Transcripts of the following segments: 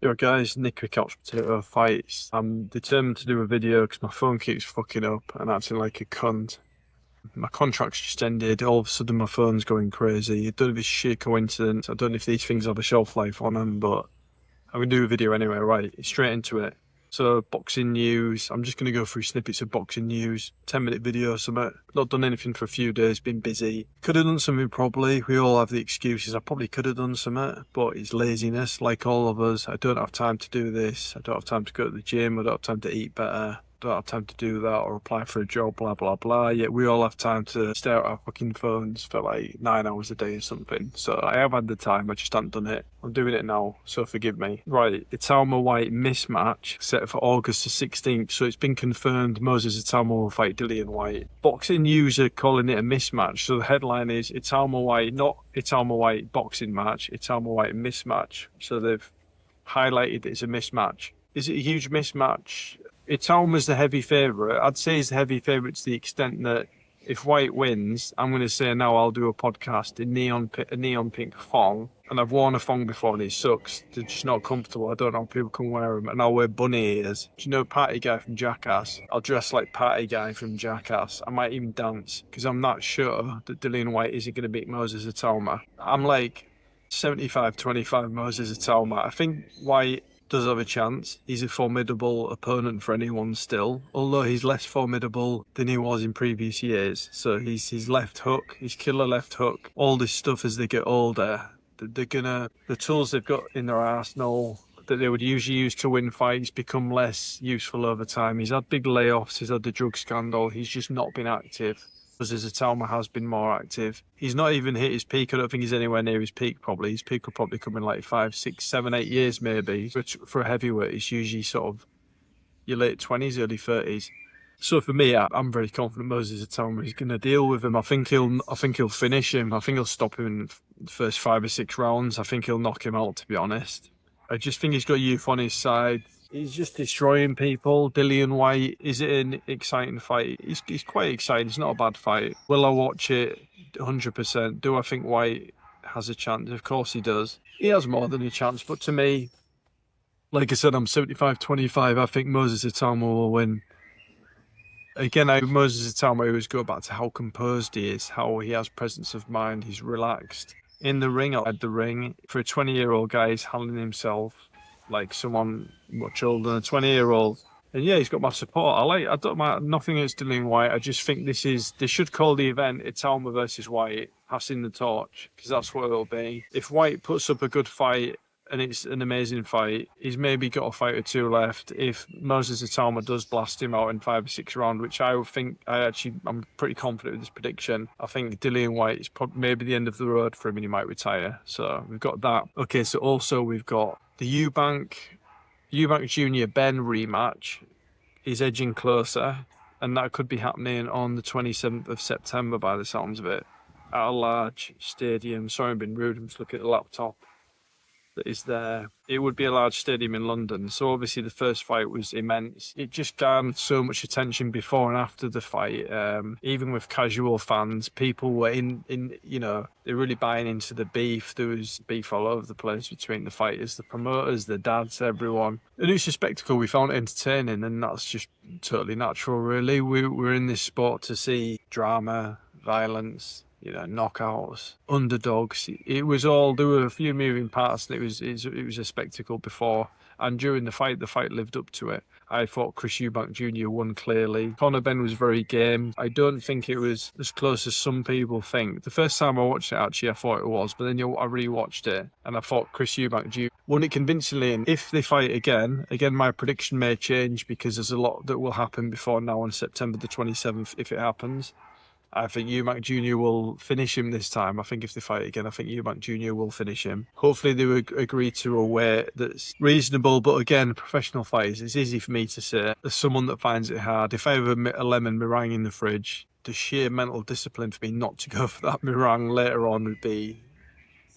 Yo guys, Nick with Couch Potato Fights. I'm determined to do a video because my phone keeps fucking up and acting like a cunt. My contract's just ended, all of a sudden my phone's going crazy. I don't know if it's sheer coincidence, I don't know if these things have a shelf life on them, but I'm going to do a video anyway, right? Straight into it. So, boxing news. I'm just going to go through snippets of boxing news. 10-minute video, something. Not done anything for a few days, been busy. Could have done something probably. We all have the excuses. I probably could have done something, but it's laziness, like all of us. I don't have time to do this. I don't have time to go to the gym. I don't have time to eat better. Don't have time to do that or apply for a job, blah blah blah. Yet we all have time to stare at our fucking phones for like 9 hours a day or something. So I have had the time, I just haven't done it. I'm doing it now, so forgive me. Right, Itama White mismatch set for August the 16th. So it's been confirmed Moses Itama will fight Dillian White. Boxing news are calling it a mismatch. So the headline is Itama White, not Itama White boxing match, Itama White mismatch. So they've highlighted it's a mismatch. Is it a huge mismatch? Itama's the heavy favourite. I'd say he's the heavy favourite to the extent that if White wins, I'm going to say now I'll do a podcast in a neon pink thong. And I've worn a thong before and it sucks. They're just not comfortable. I don't know how people can wear them. And I'll wear bunny ears. Do you know Party Guy from Jackass? I'll dress like Party Guy from Jackass. I might even dance because I'm not sure that Dillian White isn't going to beat Moses Itama. I'm like 75-25 Moses Itama. I think White does have a chance. He's a formidable opponent for anyone still, although he's less formidable than he was in previous years. So his left hook, his killer left hook, all this stuff as they get older, the tools they've got in their arsenal that they would usually use to win fights become less useful over time. He's had big layoffs, he's had the drug scandal, he's just not been active. As Itama has been more active. He's not even hit his peak. I don't think he's anywhere near his peak probably. His peak will probably come in like 5, 6, 7, 8 years maybe. For a heavyweight, it's usually sort of your late 20s, early 30s. So for me, I'm very confident Moses Itama is going to deal with him. I think he'll finish him. I think he'll stop him in the first 5 or 6 rounds. I think he'll knock him out, to be honest. I just think he's got youth on his side. He's just destroying people. Dillian White, is it an exciting fight? It's quite exciting. It's not a bad fight. Will I watch it? 100%. Do I think White has a chance? Of course he does. He has more than a chance. But to me, like I said, I'm 75-25. I think Moses Itama will win. Again, Moses Itama always go back to how composed he is, how he has presence of mind. He's relaxed. In the ring, outside the ring, for a 20-year-old guy, he's handling himself like someone much older than a 20-year-old. And yeah, he's got my support. I don't mind nothing against Dillian White. I just think they should call the event Itama versus White, passing the torch, because that's what it'll be. If White puts up a good fight and it's an amazing fight, he's maybe got a fight or 2 left. If Moses Itama does blast him out in 5 or 6 rounds, which I'm pretty confident with this prediction. I think Dillian White is maybe the end of the road for him and he might retire. So we've got that. Okay, so also we've got the Eubank Jr. Ben rematch is edging closer, and that could be happening on the 27th of September by the sounds of it, at a large stadium. Sorry, I've been rude, I'm just looking at the laptop that is there. It would be a large stadium in London. So obviously the first fight was immense. It just garnered so much attention before and after the fight. Even with casual fans, people were they're really buying into the beef. There was beef all over the place between the fighters, the promoters, the dads, everyone. And it's a spectacle we found entertaining, and that's just totally natural, really. We're in this sport to see drama, violence, knockouts, underdogs. There were a few moving parts, and it was a spectacle before and during the fight lived up to it. I thought Chris Eubank Jr. won clearly. Conor Benn was very game. I don't think it was as close as some people think. The first time I watched it, actually, I thought it was, but then I rewatched it and I thought Chris Eubank Jr. won it convincingly. And if they fight again, my prediction may change because there's a lot that will happen before now on September the 27th if it happens. I think Eubank Jr. will finish him this time. I think if they fight again, I think Eubank Jr. will finish him. Hopefully they will agree to a weight that's reasonable, but again, professional fighters, it's easy for me to say. As someone that finds it hard, if I have a lemon meringue in the fridge, the sheer mental discipline for me not to go for that meringue later on would be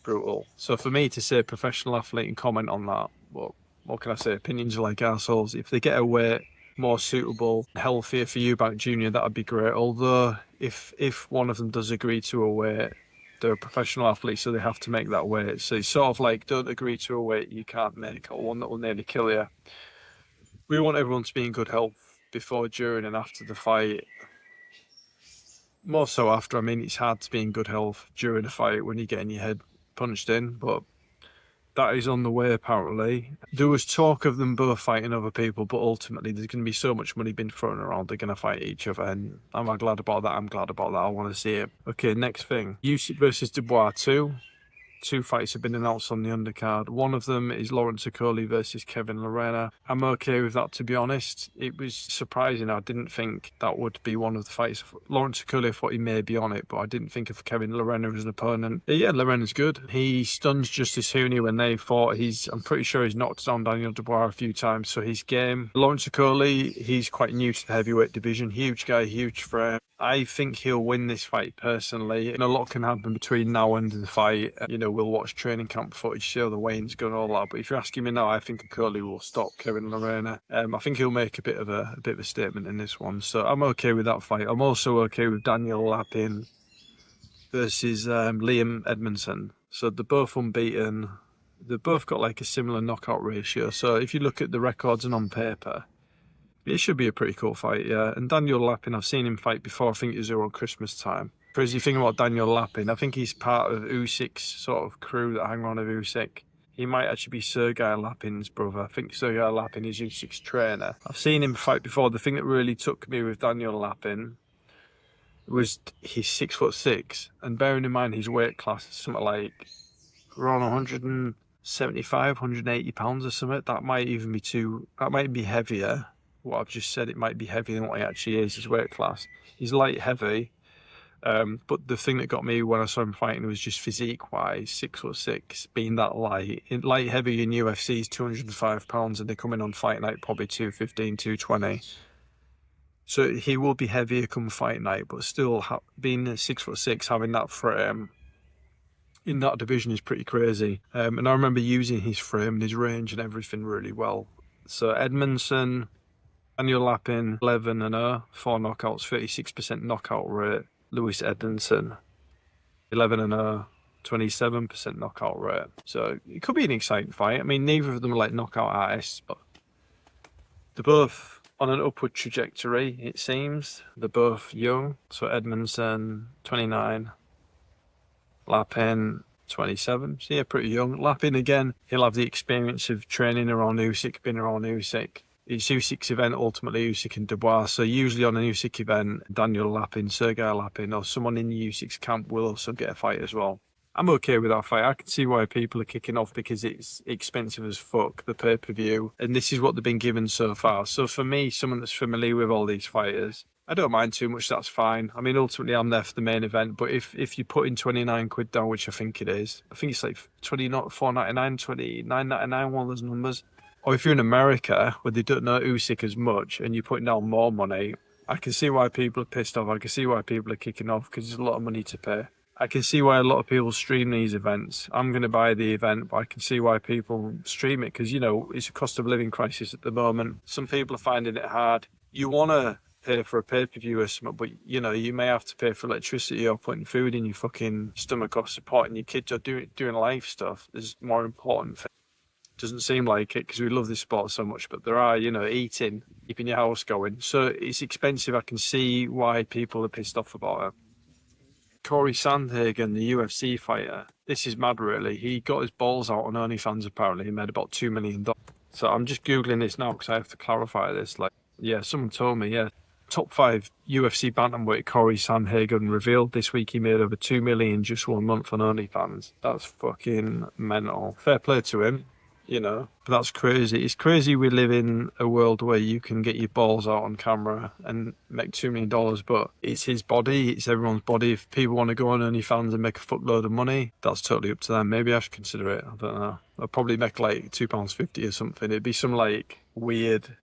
brutal. So for me to say professional athlete and comment on that, well, what can I say? Opinions are like arseholes. If they get a weight more suitable, healthier for Eubank Jr., that would be great. Although if one of them does agree to a weight, They're a professional athlete, so they have to make that weight. So it's sort of like, don't agree to a weight you can't make, or one that will nearly kill you. We want everyone to be in good health before, during, and after the fight. More so after. I mean, it's hard to be in good health during a fight when you're getting your head punched in, but that is on the way, apparently. There was talk of them both fighting other people, but ultimately there's going to be so much money being thrown around, they're going to fight each other, and am I glad about that? I'm glad about that. I want to see it. Okay, next thing. Usyk versus Dubois 2. Two fights have been announced on the undercard. One of them is Lawrence Okolie versus Kevin Lerena. I'm okay with that, to be honest. It was surprising. I didn't think that would be one of the fights. Lawrence Okolie, I thought he may be on it, but I didn't think of Kevin Lerena as an opponent. Yeah, Lorena's good. He stuns Justice Hooney when they fought. I'm pretty sure he's knocked down Daniel Dubois a few times, so he's game. Lawrence Okolie, he's quite new to the heavyweight division. Huge guy, huge frame. I think he'll win this fight personally, and a lot can happen between now and the fight. We'll watch training camp footage, see how the weight's going, all that. But if you're asking me now, I think Okolie will stop Kevin Lerena. I think he'll make a bit of a statement in this one, so I'm okay with that fight. I'm also okay with Daniel Lapin versus Liam Edmondson. So they're both unbeaten. They've both got like a similar knockout ratio. So if you look at the records and on paper, it should be a pretty cool fight, yeah. And Daniel Lapin, I've seen him fight before. I think it was around Christmas time. Crazy thing about Daniel Lapin, I think he's part of Usyk's sort of crew that hang around with Usyk. He might actually be Sergei Lapin's brother. I think Sergei Lapin is Usyk's trainer. I've seen him fight before. The thing that really took me with Daniel Lapin was he's 6'6", and bearing in mind his weight class is something like around 175, 180 pounds or something. That might be heavier. What I've just said, it might be heavier than what he actually is, his weight class. He's light heavy, but the thing that got me when I saw him fighting was just physique-wise, 6'6", being that light. Light heavy in UFC is 205 pounds, and they're coming on fight night probably 215, 220. So he will be heavier come fight night, but still being 6'6", having that frame in that division is pretty crazy. And I remember using his frame and his range and everything really well. So Edmondson, Daniel Lapin, 11-0, 4 knockouts, 36% knockout rate. Lewis Edmondson, 11-0, 27% knockout rate. So it could be an exciting fight. I mean, neither of them are like knockout artists, but they're both on an upward trajectory, it seems. They're both young. So Edmondson, 29, Lapin, 27. So yeah, pretty young. Lapin, again, he'll have the experience of training around Usyk, been around Usyk. It's Usyk's event, ultimately Usyk and Dubois. So usually on an Usyk event, Daniel Lapin, Sergei Lapin, or someone in Usyk's camp will also get a fight as well. I'm okay with that fight. I can see why people are kicking off because it's expensive as fuck, the pay-per-view. And this is what they've been given so far. So for me, someone that's familiar with all these fighters, I don't mind too much, that's fine. I mean, ultimately, I'm there for the main event. But if you put in 29 quid down, which I think it is, I think it's like 4.99, 29.99, one of those numbers. Or if you're in America, where they don't know Usyk as much, and you're putting down more money, I can see why people are pissed off. I can see why people are kicking off, because there's a lot of money to pay. I can see why a lot of people stream these events. I'm going to buy the event, but I can see why people stream it, because, it's a cost of living crisis at the moment. Some people are finding it hard. You want to pay for a pay-per-view or something, but, you may have to pay for electricity or putting food in your fucking stomach or supporting your kids or doing life stuff. There's more important things. Doesn't seem like it because we love this sport so much, but there are, eating, keeping your house going. So it's expensive. I can see why people are pissed off about it. Cory Sandhagen, the UFC fighter, this is mad really. He got his balls out on OnlyFans apparently. He made about $2 million. So I'm just Googling this now because I have to clarify this. Someone told me, top 5 UFC bantamweight Cory Sandhagen revealed this week he made over $2 million just 1 month on OnlyFans. That's fucking mental. Fair play to him. But that's crazy. It's crazy we live in a world where you can get your balls out on camera and make $2 million, but it's his body, it's everyone's body. If people want to go on OnlyFans and make a fuckload of money, that's totally up to them. Maybe I should consider it. I don't know. I'll probably make like £2.50 or something. It'd be some like weird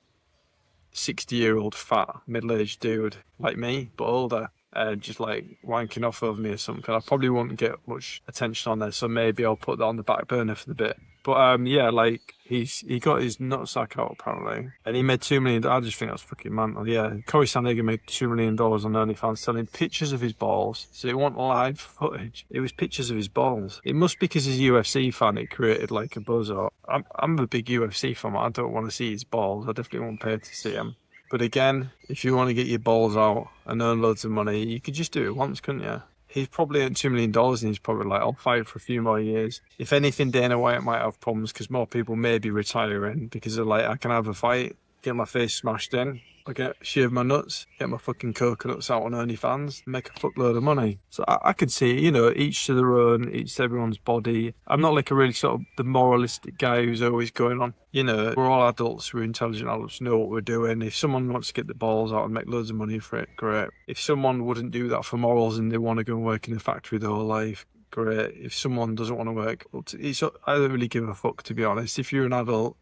60-year-old fat middle-aged dude like me, but older. Just like wanking off of me or something. I probably won't get much attention on there, so maybe I'll put that on the back burner for the bit. But yeah, like he got his nutsack out apparently, and he made $2 million. I just think that's fucking mental. Yeah, Cory Sandhagen made $2 million on OnlyFans selling pictures of his balls. So it wasn't live footage; it was pictures of his balls. It must be because he's a UFC fan. It created like a buzz. Or I'm a big UFC fan. I don't want to see his balls. I definitely won't pay to see him. But again, if you want to get your balls out and earn loads of money, you could just do it once, couldn't you? He's probably earned $2 million and he's probably like, I'll fight for a few more years. If anything, Dana White might have problems because more people may be retiring because they're like, I can have a fight, get my face smashed in, I shave my nuts, get my fucking coconuts out on OnlyFans, make a fuckload of money. So I could see, you know, each to their own, each to everyone's body. I'm not like a really sort of the moralistic guy who's always going on. You know, we're all adults, we're intelligent adults, know what we're doing. If someone wants to get the balls out and make loads of money for it, great. If someone wouldn't do that for morals and they want to go and work in a factory their whole life, great. If someone doesn't want to work, I don't really give a fuck, to be honest. If you're an adult,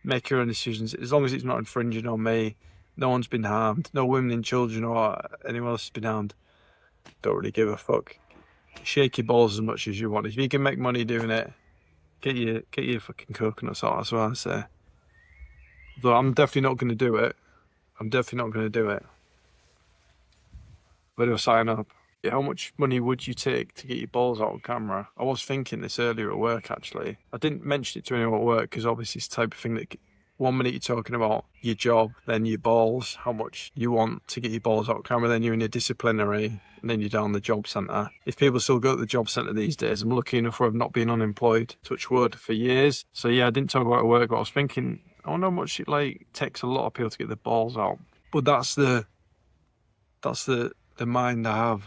make your own decisions. As long as it's not infringing on me, no one's been harmed, no women and children or anyone else has been harmed, don't really give a fuck. Shake your balls as much as you want. If you can make money doing it, get your fucking coconuts out, that's what I say. Though I'm definitely not going to do it. But I'll sign up. How much money would you take to get your balls out on camera? I was thinking this earlier at work, actually. I didn't mention it to anyone at work because obviously it's the type of thing that 1 minute you're talking about your job, then your balls, how much you want to get your balls out on camera, then you're in a disciplinary, and then you're down the job centre. If people still go to the job centre these days, I'm lucky enough where I've not been unemployed, touch wood, for years. So yeah, I didn't talk about it at work, but I was thinking, I wonder how much it like takes a lot of people to get their balls out. But that's the mind I have,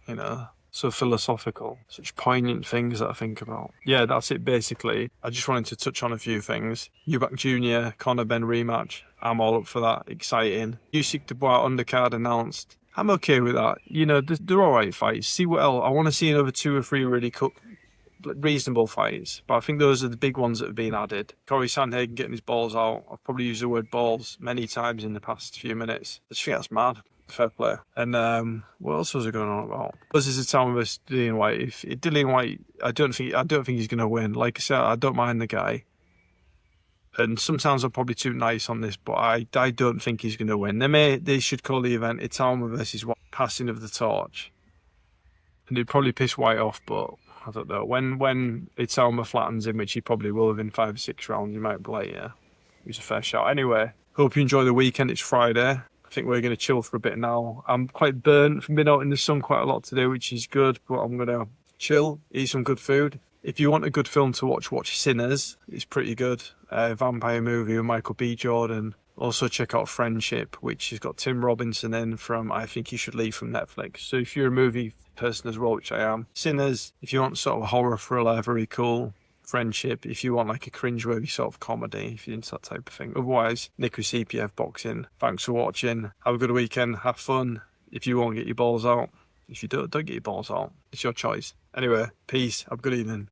you know, so philosophical, such poignant things that I think about. Yeah, that's it basically. I just wanted to touch on a few things. Usyk Jr., Conor Ben rematch. I'm all up for that. Exciting. Usyk Dubois undercard announced. I'm okay with that. You know, they're all right fights. See what else. I want to see another 2 or 3 really reasonable fights, but I think those are the big ones that have been added. Cory Sandhagen getting his balls out. I've probably used the word balls many times in the past few minutes. I just think that's mad. Fair play. And what else was I going on about? This is a time versus Dillian White. If Dillian White, I don't think he's going to win. Like I said, I don't mind the guy. And sometimes I'm probably too nice on this, but I don't think he's going to win. They should call the event Itama versus White, passing of the torch. And it'd probably piss White off, but I don't know. When Itama flattens him, which he probably will within 5 or 6 rounds, you might be like, yeah, it was a fair shot. Anyway, hope you enjoy the weekend. It's Friday. I think we're going to chill for a bit now. I'm quite burnt. I've been out in the sun quite a lot today, which is good, but I'm going to chill, eat some good food. If you want a good film to watch Sinners. It's pretty good. Vampire movie with Michael B. Jordan. Also check out Friendship, which has got Tim Robinson in from I Think You Should Leave from Netflix. So if you're a movie person as well, which I am. Sinners, if you want sort of a horror thriller, very cool. Friendship, if you want like a cringeworthy sort of comedy, if you're into that type of thing. Otherwise, Nick with CPF Boxing. Thanks for watching. Have a good weekend. Have fun. If you want to get your balls out. If you don't get your balls out. It's your choice. Anyway, peace. Have a good evening.